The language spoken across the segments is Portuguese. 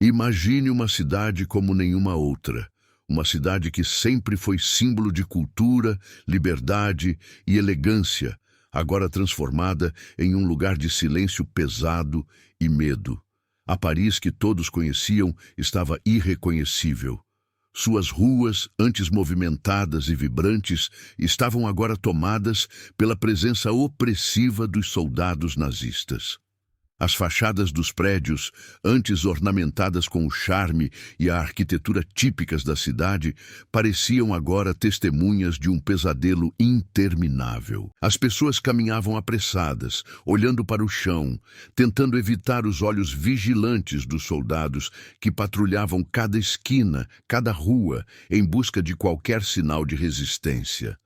Imagine uma cidade como nenhuma outra. Uma cidade que sempre foi símbolo de cultura, liberdade e elegância, agora transformada em um lugar de silêncio pesado e medo. A Paris que todos conheciam estava irreconhecível. Suas ruas, antes movimentadas e vibrantes, estavam agora tomadas pela presença opressiva dos soldados nazistas. As fachadas dos prédios, antes ornamentadas com o charme e a arquitetura típicas da cidade, pareciam agora testemunhas de um pesadelo interminável. As pessoas caminhavam apressadas, olhando para o chão, tentando evitar os olhos vigilantes dos soldados que patrulhavam cada esquina, cada rua, em busca de qualquer sinal de resistência.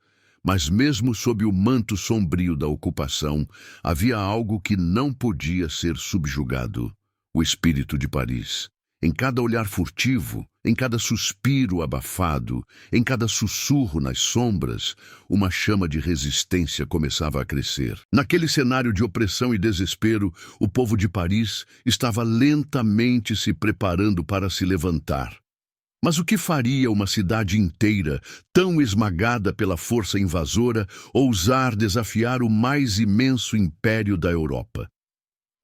Mas mesmo sob o manto sombrio da ocupação, havia algo que não podia ser subjugado: o espírito de Paris. Em cada olhar furtivo, em cada suspiro abafado, em cada sussurro nas sombras, uma chama de resistência começava a crescer. Naquele cenário de opressão e desespero, o povo de Paris estava lentamente se preparando para se levantar. Mas o que faria uma cidade inteira, tão esmagada pela força invasora, ousar desafiar o mais imenso império da Europa?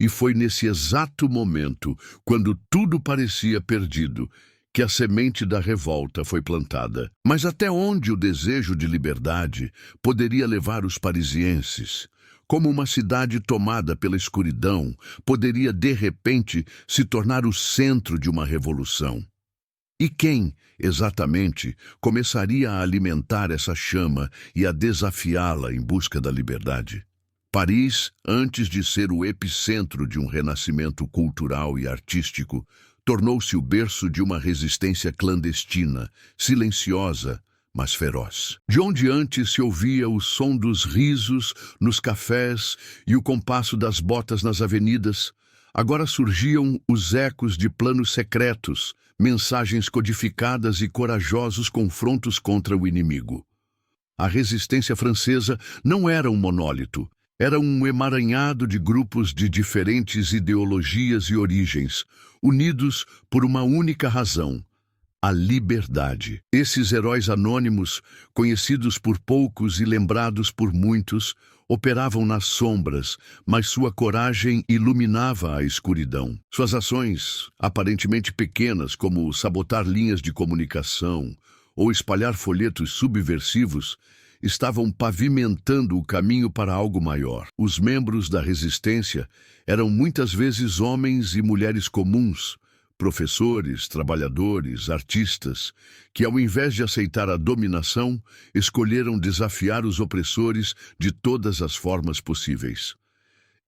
E foi nesse exato momento, quando tudo parecia perdido, que a semente da revolta foi plantada. Mas até onde o desejo de liberdade poderia levar os parisienses? Como uma cidade tomada pela escuridão poderia de repente se tornar o centro de uma revolução? E quem, exatamente, começaria a alimentar essa chama e a desafiá-la em busca da liberdade? Paris, antes de ser o epicentro de um renascimento cultural e artístico, tornou-se o berço de uma resistência clandestina, silenciosa, mas feroz. De onde antes se ouvia o som dos risos nos cafés e o compasso das botas nas avenidas, agora surgiam os ecos de planos secretos, mensagens codificadas e corajosos confrontos contra o inimigo. A resistência francesa não era um monólito, era um emaranhado de grupos de diferentes ideologias e origens, unidos por uma única razão: a liberdade. Esses heróis anônimos, conhecidos por poucos e lembrados por muitos, operavam nas sombras, mas sua coragem iluminava a escuridão. Suas ações, aparentemente pequenas, como sabotar linhas de comunicação ou espalhar folhetos subversivos, estavam pavimentando o caminho para algo maior. Os membros da resistência eram muitas vezes homens e mulheres comuns, professores, trabalhadores, artistas, que ao invés de aceitar a dominação, escolheram desafiar os opressores de todas as formas possíveis.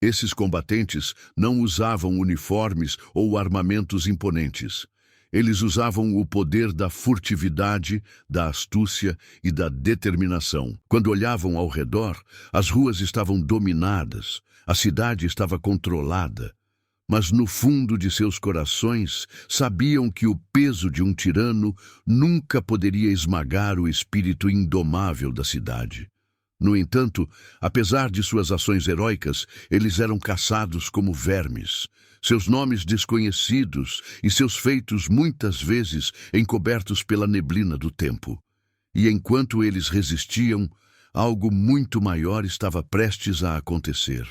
Esses combatentes não usavam uniformes ou armamentos imponentes. Eles usavam o poder da furtividade, da astúcia e da determinação. Quando olhavam ao redor, as ruas estavam dominadas, a cidade estava controlada. Mas no fundo de seus corações sabiam que o peso de um tirano nunca poderia esmagar o espírito indomável da cidade. No entanto, apesar de suas ações heróicas, eles eram caçados como vermes, seus nomes desconhecidos e seus feitos muitas vezes encobertos pela neblina do tempo. E enquanto eles resistiam, algo muito maior estava prestes a acontecer.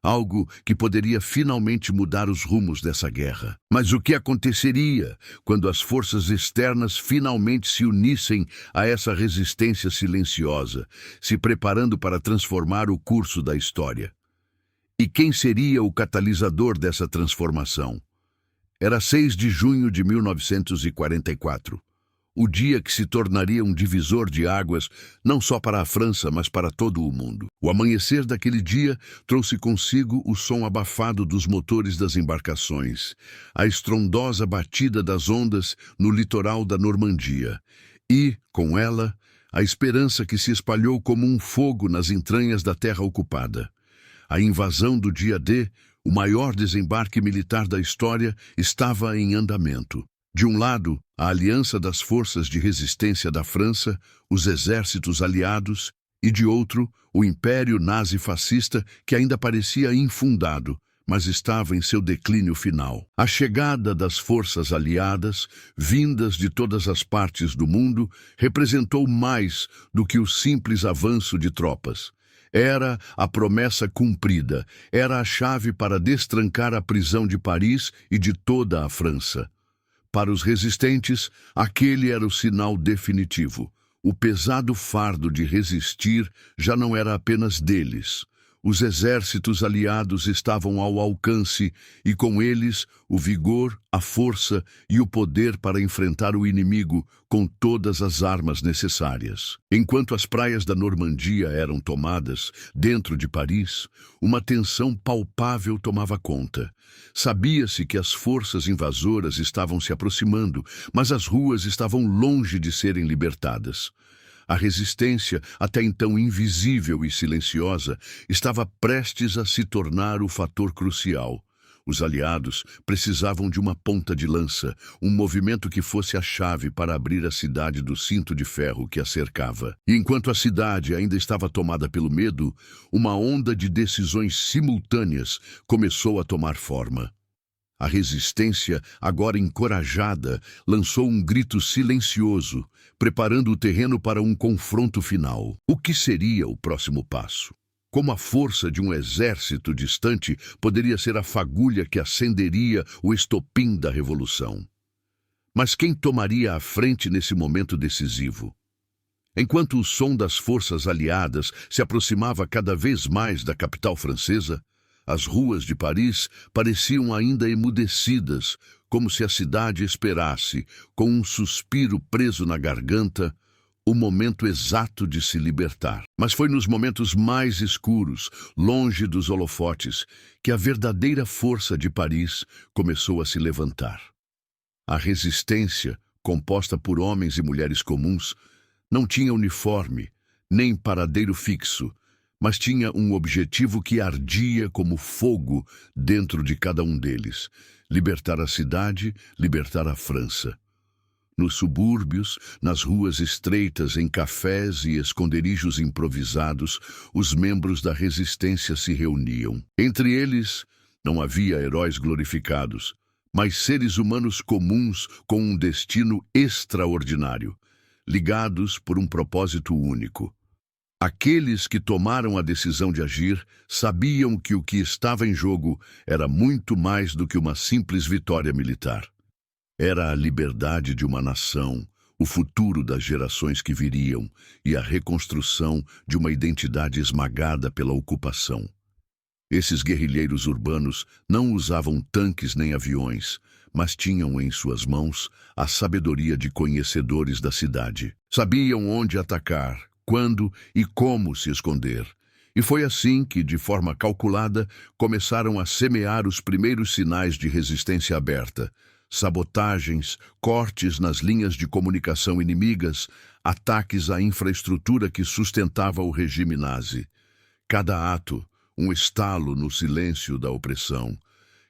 Algo que poderia finalmente mudar os rumos dessa guerra. Mas o que aconteceria quando as forças externas finalmente se unissem a essa resistência silenciosa, se preparando para transformar o curso da história? E quem seria o catalisador dessa transformação? Era 6 de junho de 1944. O dia que se tornaria um divisor de águas não só para a França, mas para todo o mundo. O amanhecer daquele dia trouxe consigo o som abafado dos motores das embarcações, a estrondosa batida das ondas no litoral da Normandia e, com ela, a esperança que se espalhou como um fogo nas entranhas da terra ocupada. A invasão do dia D, o maior desembarque militar da história, estava em andamento. De um lado, a aliança das forças de resistência da França, os exércitos aliados, e de outro, o império nazi-fascista que ainda parecia infundado, mas estava em seu declínio final. A chegada das forças aliadas, vindas de todas as partes do mundo, representou mais do que o simples avanço de tropas. Era a promessa cumprida, era a chave para destrancar a prisão de Paris e de toda a França. Para os resistentes, aquele era o sinal definitivo. O pesado fardo de resistir já não era apenas deles. Os exércitos aliados estavam ao alcance e, com eles, o vigor, a força e o poder para enfrentar o inimigo com todas as armas necessárias. Enquanto as praias da Normandia eram tomadas, dentro de Paris, uma tensão palpável tomava conta. Sabia-se que as forças invasoras estavam se aproximando, mas as ruas estavam longe de serem libertadas. A resistência, até então invisível e silenciosa, estava prestes a se tornar o fator crucial. Os aliados precisavam de uma ponta de lança, um movimento que fosse a chave para abrir a cidade do cinto de ferro que a cercava. E enquanto a cidade ainda estava tomada pelo medo, uma onda de decisões simultâneas começou a tomar forma. A resistência, agora encorajada, lançou um grito silencioso, preparando o terreno para um confronto final. O que seria o próximo passo? Como a força de um exército distante poderia ser a fagulha que acenderia o estopim da revolução? Mas quem tomaria a frente nesse momento decisivo? Enquanto o som das forças aliadas se aproximava cada vez mais da capital francesa, as ruas de Paris pareciam ainda emudecidas, como se a cidade esperasse, com um suspiro preso na garganta, o momento exato de se libertar. Mas foi nos momentos mais escuros, longe dos holofotes, que a verdadeira força de Paris começou a se levantar. A resistência, composta por homens e mulheres comuns, não tinha uniforme, nem paradeiro fixo, mas tinha um objetivo que ardia como fogo dentro de cada um deles: libertar a cidade, libertar a França. Nos subúrbios, nas ruas estreitas, em cafés e esconderijos improvisados, os membros da resistência se reuniam. Entre eles, não havia heróis glorificados, mas seres humanos comuns com um destino extraordinário, ligados por um propósito único. Aqueles que tomaram a decisão de agir sabiam que o que estava em jogo era muito mais do que uma simples vitória militar. Era a liberdade de uma nação, o futuro das gerações que viriam e a reconstrução de uma identidade esmagada pela ocupação. Esses guerrilheiros urbanos não usavam tanques nem aviões, mas tinham em suas mãos a sabedoria de conhecedores da cidade. Sabiam onde atacar, quando e como se esconder. E foi assim que, de forma calculada, começaram a semear os primeiros sinais de resistência aberta: sabotagens, cortes nas linhas de comunicação inimigas, ataques à infraestrutura que sustentava o regime nazi. Cada ato, um estalo no silêncio da opressão.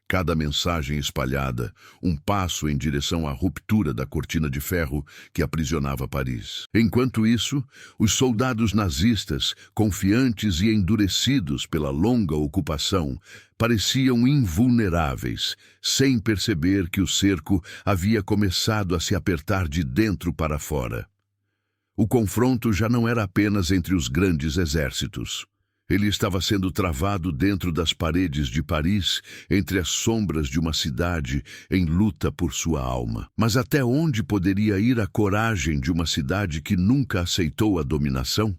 Cada mensagem espalhada, um passo em direção à ruptura da cortina de ferro que aprisionava Paris. Enquanto isso, os soldados nazistas, confiantes e endurecidos pela longa ocupação, pareciam invulneráveis, sem perceber que o cerco havia começado a se apertar de dentro para fora. O confronto já não era apenas entre os grandes exércitos. Ele estava sendo travado dentro das paredes de Paris, entre as sombras de uma cidade em luta por sua alma. Mas até onde poderia ir a coragem de uma cidade que nunca aceitou a dominação?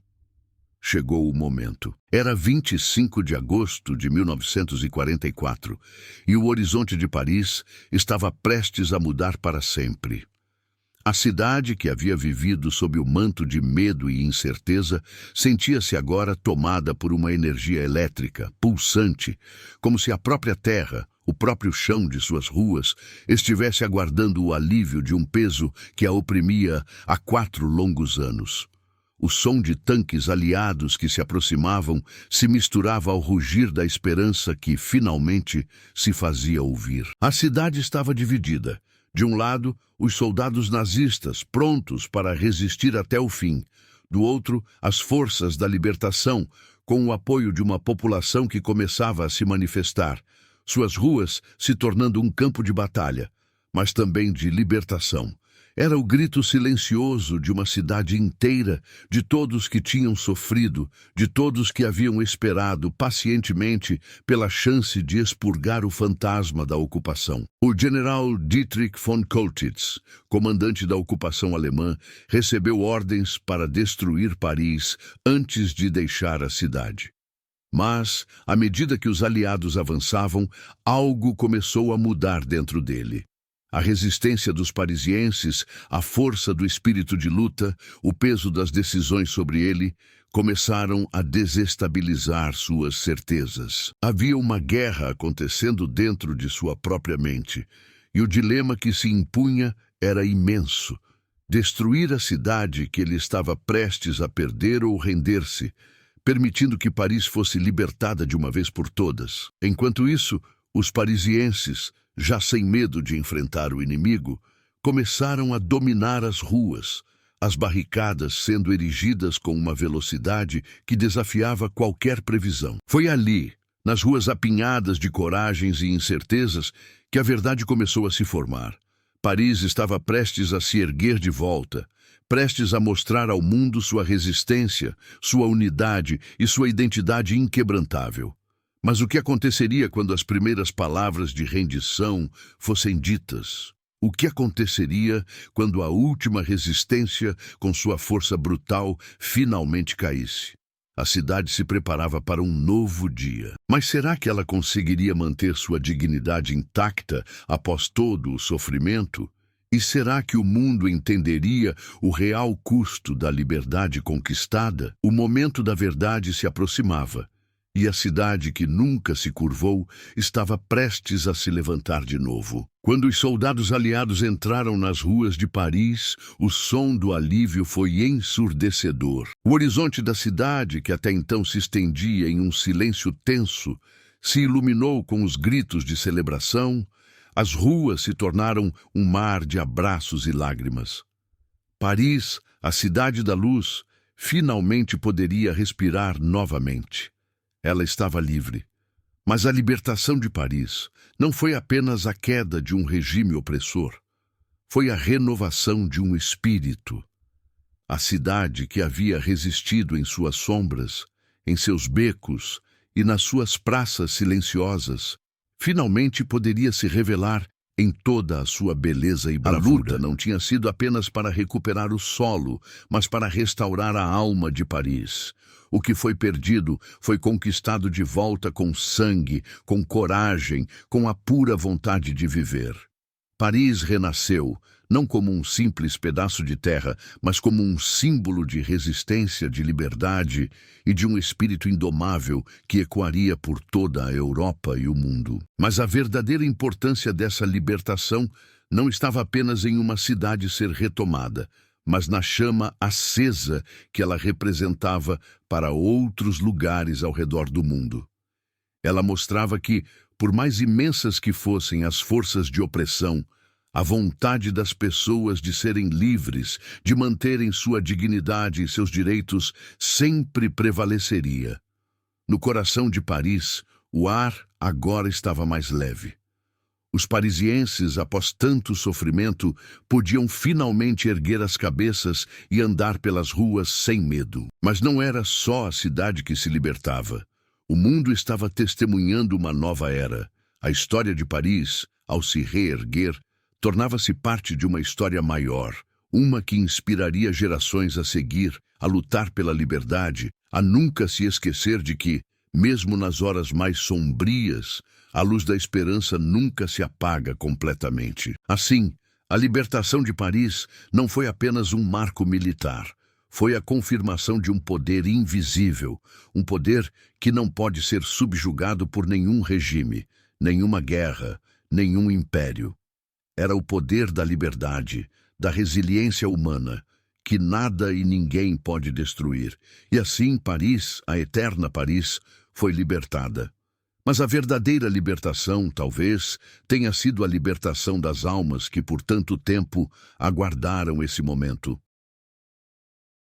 Chegou o momento. Era 25 de agosto de 1944, e o horizonte de Paris estava prestes a mudar para sempre. A cidade, que havia vivido sob o manto de medo e incerteza, sentia-se agora tomada por uma energia elétrica, pulsante, como se a própria terra, o próprio chão de suas ruas, estivesse aguardando o alívio de um peso que a oprimia há 4 longos anos. O som de tanques aliados que se aproximavam se misturava ao rugir da esperança que, finalmente, se fazia ouvir. A cidade estava dividida. De um lado, os soldados nazistas, prontos para resistir até o fim. Do outro, as forças da libertação, com o apoio de uma população que começava a se manifestar. suas ruas se tornando um campo de batalha, mas também de libertação. Era o grito silencioso de uma cidade inteira, de todos que tinham sofrido, de todos que haviam esperado pacientemente pela chance de expurgar o fantasma da ocupação. O general Dietrich von Colditz, comandante da ocupação alemã, recebeu ordens para destruir Paris antes de deixar a cidade. Mas, à medida que os aliados avançavam, algo começou a mudar dentro dele. A resistência dos parisienses, a força do espírito de luta, o peso das decisões sobre ele, começaram a desestabilizar suas certezas. Havia uma guerra acontecendo dentro de sua própria mente, e o dilema que se impunha era imenso. Destruir a cidade que ele estava prestes a perder ou render-se, permitindo que Paris fosse libertada de uma vez por todas. Enquanto isso, os parisienses, já sem medo de enfrentar o inimigo, começaram a dominar as ruas, as barricadas sendo erigidas com uma velocidade que desafiava qualquer previsão. Foi ali, nas ruas apinhadas de coragens e incertezas, que a verdade começou a se formar. Paris estava prestes a se erguer de volta, prestes a mostrar ao mundo sua resistência, sua unidade e sua identidade inquebrantável. Mas o que aconteceria quando as primeiras palavras de rendição fossem ditas? O que aconteceria quando a última resistência, com sua força brutal, finalmente caísse? A cidade se preparava para um novo dia. Mas será que ela conseguiria manter sua dignidade intacta após todo o sofrimento? E será que o mundo entenderia o real custo da liberdade conquistada? O momento da verdade se aproximava. E a cidade que nunca se curvou estava prestes a se levantar de novo. Quando os soldados aliados entraram nas ruas de Paris, o som do alívio foi ensurdecedor. O horizonte da cidade, que até então se estendia em um silêncio tenso, se iluminou com os gritos de celebração. As ruas se tornaram um mar de abraços e lágrimas. Paris, a cidade da luz, finalmente poderia respirar novamente. Ela estava livre. Mas a libertação de Paris não foi apenas a queda de um regime opressor. Foi a renovação de um espírito. A cidade que havia resistido em suas sombras, em seus becos e nas suas praças silenciosas, finalmente poderia se revelar em toda a sua beleza e bravura. A luta não tinha sido apenas para recuperar o solo, mas para restaurar a alma de Paris. O que foi perdido foi conquistado de volta com sangue, com coragem, com a pura vontade de viver. Paris renasceu, não como um simples pedaço de terra, mas como um símbolo de resistência, de liberdade e de um espírito indomável que ecoaria por toda a Europa e o mundo. Mas a verdadeira importância dessa libertação não estava apenas em uma cidade ser retomada, mas na chama acesa que ela representava para outros lugares ao redor do mundo. Ela mostrava que, por mais imensas que fossem as forças de opressão, a vontade das pessoas de serem livres, de manterem sua dignidade e seus direitos, sempre prevaleceria. No coração de Paris, o ar agora estava mais leve. Os parisienses, após tanto sofrimento, podiam finalmente erguer as cabeças e andar pelas ruas sem medo. Mas não era só a cidade que se libertava. O mundo estava testemunhando uma nova era. A história de Paris, ao se reerguer, tornava-se parte de uma história maior, uma que inspiraria gerações a seguir, a lutar pela liberdade, a nunca se esquecer de que, mesmo nas horas mais sombrias, a luz da esperança nunca se apaga completamente. Assim, a libertação de Paris não foi apenas um marco militar. Foi a confirmação de um poder invisível, um poder que não pode ser subjugado por nenhum regime, nenhuma guerra, nenhum império. Era o poder da liberdade, da resiliência humana, que nada e ninguém pode destruir. E assim Paris, a eterna Paris, foi libertada. Mas a verdadeira libertação, talvez, tenha sido a libertação das almas que por tanto tempo aguardaram esse momento.